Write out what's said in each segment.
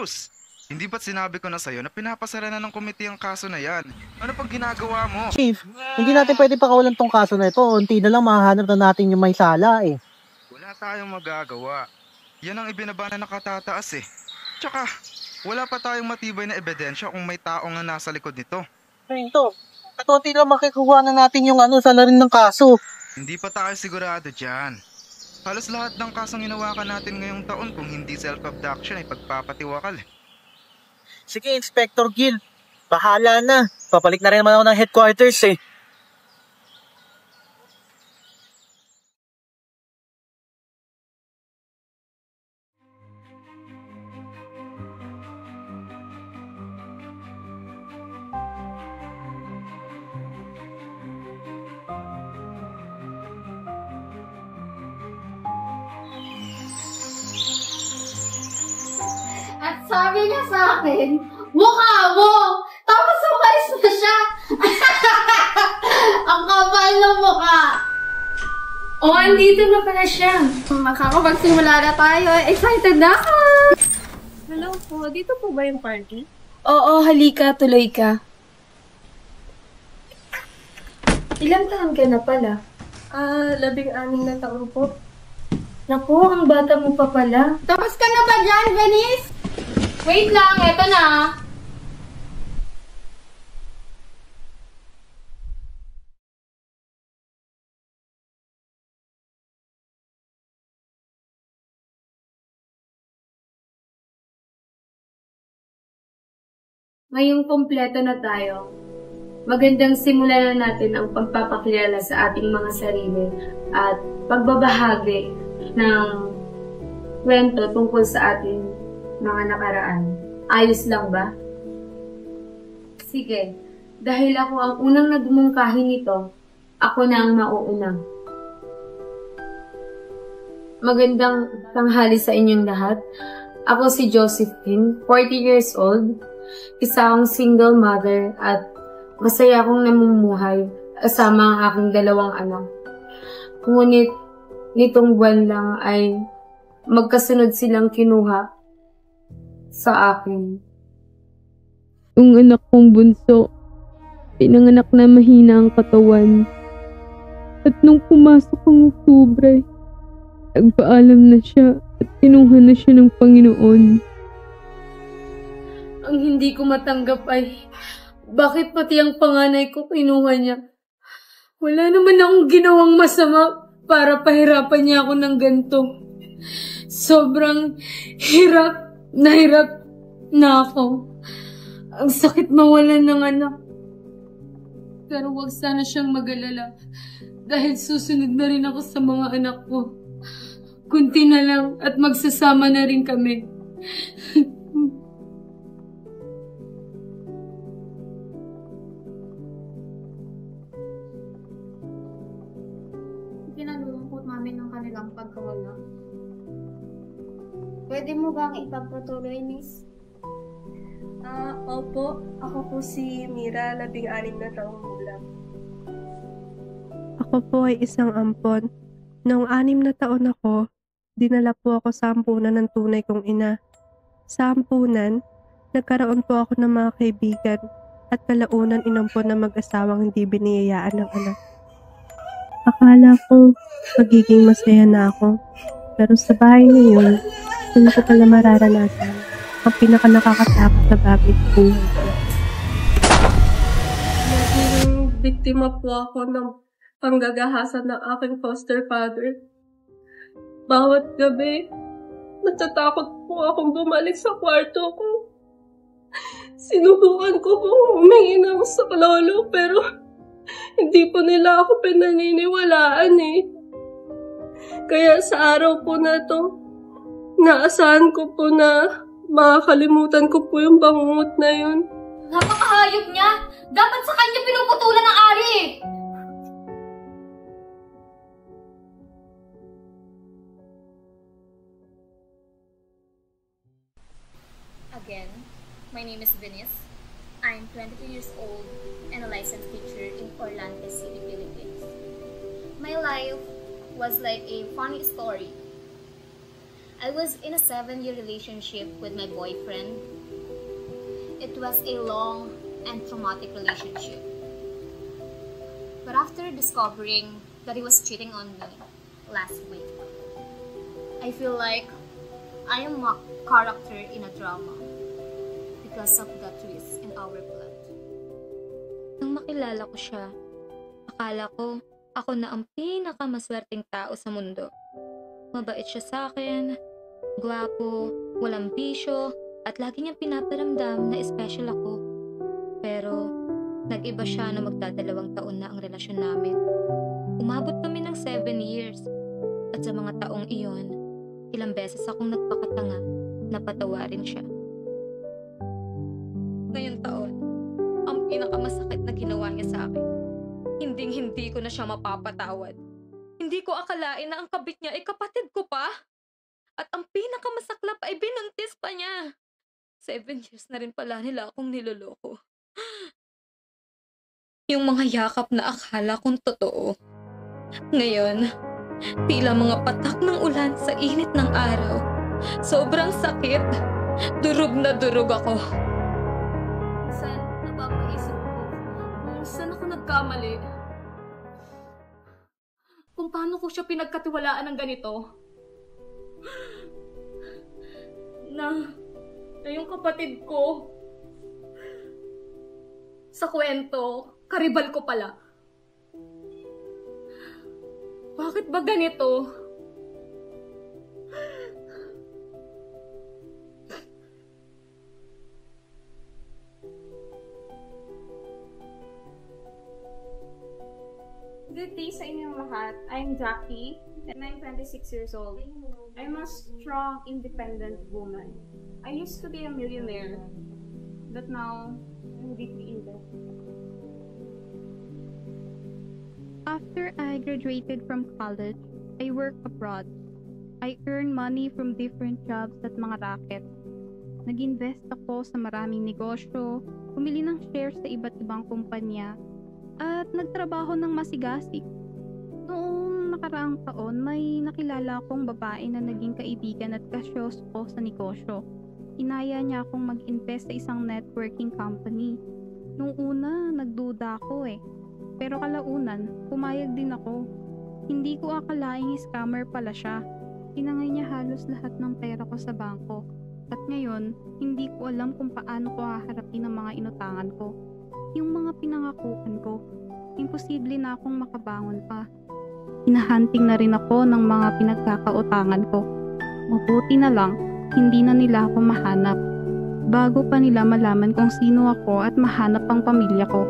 Cruz, hindi ba't sinabi ko na sa'yo na pinapasara na ng komite ang kaso na yan? Ano pang ginagawa mo? Chief, hindi natin pwede pakawalan tong kaso na ito. Unti na lang mahahanap na natin yung may sala eh. Wala tayong magagawa. Yan ang ibinaba na nakatataas eh. Tsaka, wala pa tayong matibay na ebidensya kung may tao nga nasa likod nito. Ito, at unti lang makikuha na natin yung salarin ng kaso. Hindi pa tayo sigurado dyan. Halos lahat ng kasong hinawakan natin ngayong taon kung hindi self-abduction ay pagpapatiwakal. Sige, Inspector Gil. Bahala na. Papalik na rin naman ako ng headquarters eh. At sabi niya sa akin, mukha mo! Tapos umalis na siya! Ang kapal ng mukha! Oh, andito na pala siya. Makakapagsimula na tayo. Excited na ako! Hello po, dito po ba yung party? Oo, halika, tuloy ka. Ilang taon ka na pala? 16 na taon po. Naku, ang bata mo pa pala. Tapos ka na ba dyan, Venice? Wait lang, eto na. Ngayong kumpleto na tayo, magandang simulan na natin ang pagpapakilala sa ating mga sarili at pagbabahagi ng kwento tungkol sa ating mga nakaraan. Ayos lang ba? Sige, dahil ako ang unang nagmungkahi nito, ako na ang mauuna. Magandang tanghali sa inyong lahat. Ako si Josephine, 40 years old, isa akong single mother at masaya akong namumuhay kasama ang aking 2 anak. Ngunit nitong buwan lang ay magkasunod silang kinuha sa akin. Yung anak kong bunso, pinanganak na mahina ang katawan. At nung pumasok ang Oktubre, nagpaalam na siya at kinuha na siya ng Panginoon. Ang hindi ko matanggap ay, bakit pati ang panganay ko kinuha niya? Wala naman akong ginawang masama para pahirapan niya ako ng ganito. Sobrang hirap na ako. Ang sakit mawalan ng anak. Pero wag sana siyang mag-alala dahil susunod na rin ako sa mga anak ko. Kunti na lang at magsasama na rin kami. Kinalulungkot namin ng kanilang pagkawala. Pwede mo bang ipagpatuloy, Miss? Opo. Ako po si Mira, 16 na taong gulang. Ako po ay isang ampon. Noong 6 na taon ako, dinala po ako sa ampunan ng tunay kong ina. Sa ampunan, nagkaroon po ako ng mga kaibigan at kalaunan inampon na mag-asawang hindi biniyayaan ng anak. Akala ko magiging masaya na ako, pero sa bahay ngayon, hindi ko pala mararanasan ang pinaka-nakakatakot na bagay sa buhay ko. Naging biktima po ako ng panggagahasan ng aking foster father. Bawat gabi, natatakot po akong bumalik sa kwarto ko. Sinubukan ko po humingi ng saklolo pero hindi po nila ako pinaniniwalaan eh. Kaya sa araw po na to, naasahan ko po na makakalimutan ko po yung bangungot na yun. Napakahayop niya! Dapat sa kanya pinuputulan ng ari! Again, my name is Venice. I'm 22 years old and a licensed teacher in Orlando City, Philippines. My life was like a funny story. I was in a 7-year relationship with my boyfriend. It was a long and traumatic relationship. But after discovering that he was cheating on me last week, I feel like I am a character in a drama because of the twist in our plot. Nang makilala ko siya, akala ko ako na ang pinakamaswerteng tao sa mundo. Mabait siya sa akin, gwapo, walang bisyo, at lagi niyang pinaparamdam na special ako. Pero, nag-iba siya na magdadalawang taon na ang relasyon namin. Umabot kami ng 7 years. At sa mga taong iyon, ilang beses akong nagpakatanga na patawarin siya. Ngayong taon, ang pinakamasakit na ginawa niya sa akin. Hinding-hindi ko na siya mapapatawad. Hindi ko akalain na ang kabit niya ay kapatid ko pa. At ang pinakamasaklap ay binuntis pa niya. 7 years na rin pala nila akong niloloko. Yung mga yakap na akala kong totoo. Ngayon, tila mga patak ng ulan sa init ng araw. Sobrang sakit. Durog na durog ako. Minsan, napapaisip ko kung saan ako nagkamali. Kung paano ko siya pinagkatiwalaan ng ganito. Na yung kapatid ko, sa kwento, karibal ko pala. Bakit ba ganito? Good day sa inyong lahat. I'm Jackie and I'm 26 years old. I'm a strong, independent woman. I used to be a millionaire, but now I'm deeply in debt. After I graduated from college, I work abroad. I earn money from different jobs at mga racket. Nag-invest ako sa maraming negosyo, pumili ng shares sa iba't ibang kumpanya, at nagtrabaho ng masigasig. Noong nakaraang taon, may nakilala akong babae na naging kaibigan at kasyoso ko sa negosyo. Inaya niya akong mag-invest sa isang networking company. Nung una, nagduda ako Pero kalaunan, pumayag din ako. Hindi ko akalaing scammer pala siya. Tinangay niya halos lahat ng pera ko sa bangko. At ngayon, hindi ko alam kung paano ko haharapin ang mga inutangan ko. Yung mga pinangakuan ko. Imposible na akong makabangon pa. Hinahunting na rin ako ng mga pinagkakautangan ko. Mabuti na lang, hindi na nila ako mahanap. Bago pa nila malaman kung sino ako at mahanap ang pamilya ko.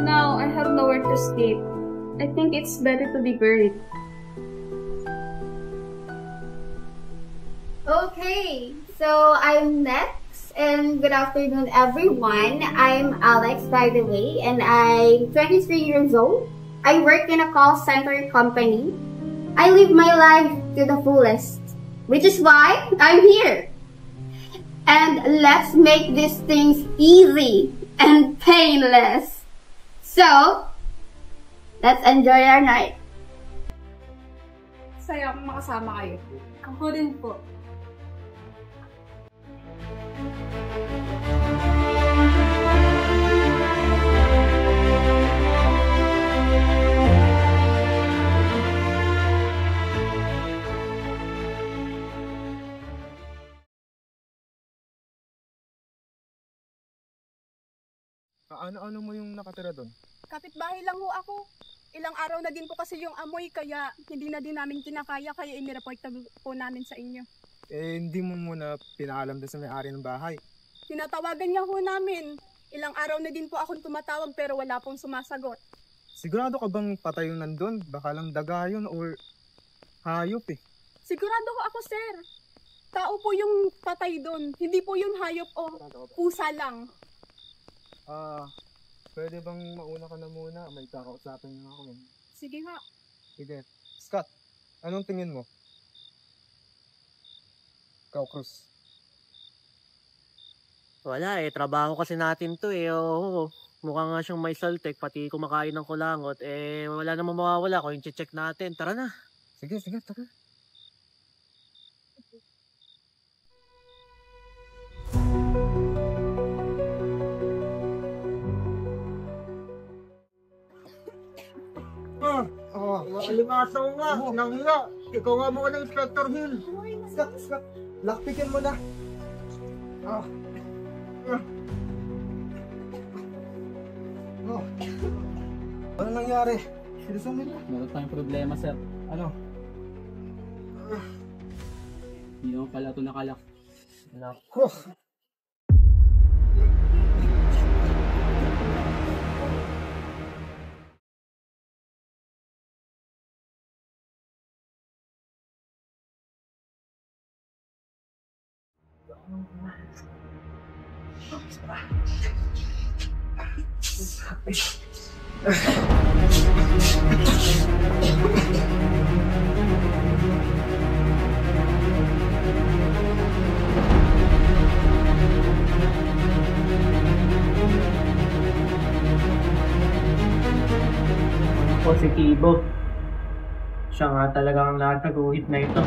Now, I have nowhere to sleep. I think it's better to be buried. Okay, so I'm next, and good afternoon, everyone. I'm Alex, by the way, and I'm 23 years old. I work in a call center company. I live my life to the fullest, which is why I'm here. And let's make these things easy and painless. So, let's enjoy our night. Saya akong makasama kayo. Ako din po. Ano mo yung nakatira doon? Kapitbahay lang ho ako. Ilang araw na din po kasi yung amoy kaya hindi na din namin kinakaya kaya inireport po namin sa inyo. Hindi mo muna pinaalam doon sa may-ari ng bahay. Tinatawagan niya ho namin. Ilang araw na din po akong tumatawag pero wala pong sumasagot. Sigurado ka bang patay yung nandun? Baka lang daga yun or hayop Sigurado ko ako, sir. Tao po yung patay doon. Hindi po yun hayop o pusa lang. Pwede bang mauna ka na muna? May kakausapin na ako. Sige nga. Sige. Scott, anong tingin mo? Ikaw, Cruz. Wala trabaho kasi natin to Oo, mukha nga siyang may saltek, pati kumakain ng kulangot. Wala namang mawawala kung i-check natin. Tara na. Sige, tara. Alimasaw nga, nanghiya. Ikaw nga muna, Inspector Hill. Skak. Lockpickin mo na. Ano nangyari? Sinusungin mo? Meron tayong problema, sir. Ano? Hindi naman pala ito nakalak. Nako. Positibo. Siya nga talaga ang nataguhit na ito.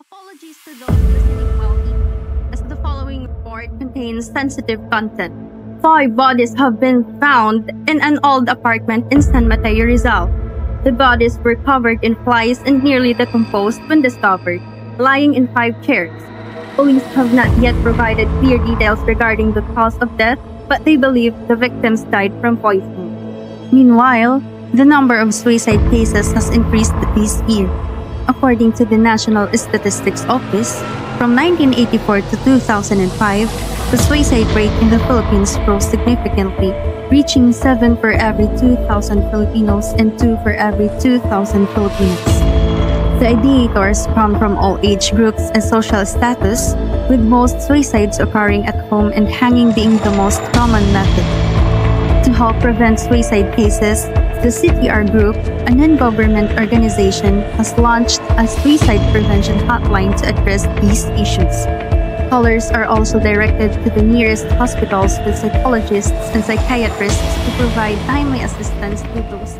Apologies to those listening while eating, as the following report contains sensitive content. 5 bodies have been found in an old apartment in San Mateo, Rizal. The bodies were covered in flies and nearly decomposed when discovered, lying in 5 chairs. Police have not yet provided clear details regarding the cause of death, but they believe the victims died from poisoning. Meanwhile, the number of suicide cases has increased this year. According to the National Statistics Office, from 1984 to 2005, the suicide rate in the Philippines rose significantly, reaching 7 for every 2,000 Filipinos and 2 for every 2,000 Filipinos. The ideators come from all age groups and social status, with most suicides occurring at home and hanging being the most common method. To help prevent suicide cases, the CTR Group, a non-government organization, has launched a suicide prevention hotline to address these issues. Callers are also directed to the nearest hospitals with psychologists and psychiatrists to provide timely assistance to those